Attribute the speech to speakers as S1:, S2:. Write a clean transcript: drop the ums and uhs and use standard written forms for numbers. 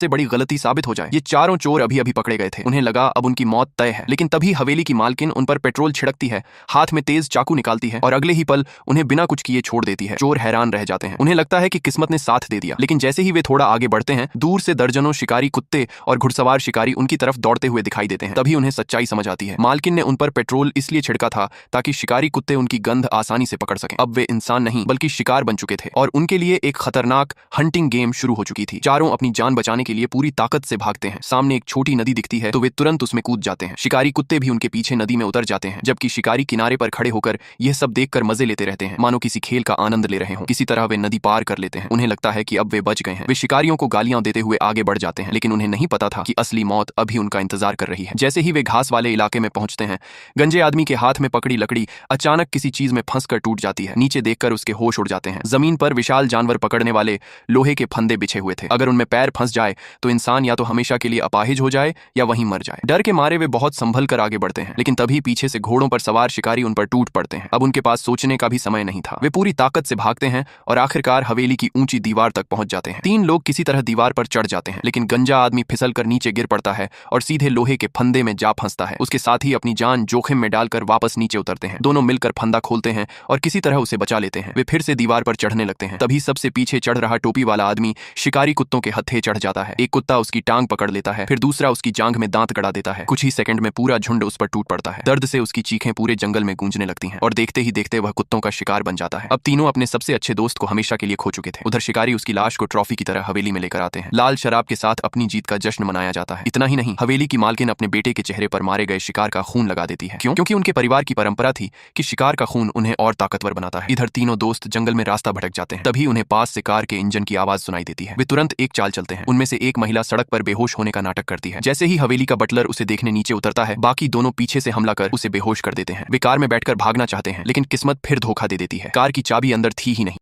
S1: से बड़ी गलती साबित हो जाए। ये चारों चोर अभी अभी पकड़े गए थे। उन्हें लगा अब उनकी मौत तय है, लेकिन तभी हवेली की मालकिन उन पर पेट्रोल छिड़कती है, हाथ में तेज चाकू निकालती है और अगले ही पल उन्हें बिना कुछ किए छोड़ देती है। चोर हैरान रह जाते हैं। उन्हें लगता है कि किस्मत ने साथ दे दिया, लेकिन जैसे ही वे थोड़ा आगे बढ़ते हैं, दूर से दर्जनों शिकारी कुत्ते और घुड़सवार शिकारी उनकी तरफ दौड़ते हुए दिखाई देते हैं। तभी उन्हें सच्चाई समझ आती है। मालकिन ने उन पर पेट्रोल इसलिए छिड़का था ताकि शिकारी कुत्ते उनकी गंध आसानी से पकड़ सकें। अब वे इंसान नहीं बल्कि शिकार बन चुके थे और उनके लिए एक खतरनाक हंटिंग गेम शुरू हो चुकी थी। चारों अपनी जान बचाने के लिए पूरी ताकत से भागते हैं। सामने एक छोटी नदी दिखती है तो वे तुरंत उसमें कूद जाते हैं। शिकारी कुत्ते भी उनके पीछे नदी में उतर जाते हैं, जबकि शिकारी किनारे पर खड़े होकर यह सब देखकर मजे लेते रहते हैं, मानो किसी खेल का आनंद ले रहे हों। किसी तरह वे नदी पार कर लेते हैं। उन्हें लगता है कि अब वे बच गए हैं। वे शिकारियों को गालियां देते हुए आगे बढ़ जाते हैं, लेकिन उन्हें नहीं पता था कि असली मौत अभी उनका इंतजार कर रही है। जैसे ही वे घास वाले इलाके में पहुंचते हैं, गंजे आदमी के हाथ में पकड़ी लकड़ी अचानक किसी चीज में फंसकर टूट जाती है। नीचे देखकर उसके होश उड़ जाते हैं। जमीन पर विशाल जानवर पकड़ने वाले लोहे के फंदे बिछे हुए थे। अगर उनमें पैर फंस जाए तो इंसान या तो हमेशा के लिए अपाहिज हो जाए या वहीं मर जाए। डर के मारे वे बहुत संभल कर आगे बढ़ते हैं, लेकिन तभी पीछे से घोड़ों पर सवार शिकारी उन पर टूट पड़ते हैं। अब उनके पास सोचने का भी समय नहीं था। वे पूरी ताकत से भागते हैं और आखिरकार हवेली की ऊंची दीवार तक पहुंच जाते हैं। 3 लोग किसी तरह दीवार पर चढ़ जाते हैं, लेकिन गंजा आदमी फिसल कर नीचे गिर पड़ता है और सीधे लोहे के फंदे में जा फंसता है। उसके साथ ही अपनी जान जोखिम में डालकर वापस नीचे उतरते हैं। दोनों मिलकर फंदा खोलते हैं और किसी तरह उसे बचा लेते हैं। वे फिर से दीवार पर चढ़ने लगते हैं। तभी सबसे पीछे चढ़ रहा टोपी वाला आदमी शिकारी कुत्तों के हत्थे चढ़ जाता है। एक कुत्ता उसकी टांग पकड़ लेता है, फिर दूसरा उसकी जांघ में दांत गड़ा देता है। कुछ ही सेकंड में पूरा झुंड उस पर टूट पड़ता है। दर्द से उसकी चीखें पूरे जंगल में गूंजने लगती हैं और देखते ही देखते वह कुत्तों का शिकार बन जाता है। अब तीनों अपने सबसे अच्छे दोस्त को हमेशा के लिए खो चुके थे। उधर शिकारी उसकी लाश को ट्रॉफी की तरह हवेली में लेकर आते हैं। लाल शराब के साथ अपनी जीत का जश्न मनाया जाता है। इतना ही नहीं, हवेली की मालकिन अपने बेटे के चेहरे पर मारे गए शिकार का खून लगा देती है। क्यों? क्योंकि उनके परिवार की परंपरा थी कि शिकार का खून उन्हें और ताकतवर बनाता है। इधर तीनों दोस्त जंगल में रास्ता भटक जाते हैं। तभी उन्हें पास से कार के इंजन की आवाज सुनाई देती है। वे तुरंत एक चाल चलते हैं। उनमें से एक महिला सड़क पर बेहोश होने का नाटक करती है। जैसे ही हवेली का बटलर उसे देखने नीचे उतरता है, बाकी दोनों पीछे से हमला कर उसे बेहोश कर देते हैं। वे कार में बैठकर भागना चाहते हैं, लेकिन किस्मत फिर धोखा दे देती है। कार की चाबी अंदर थी ही नहीं।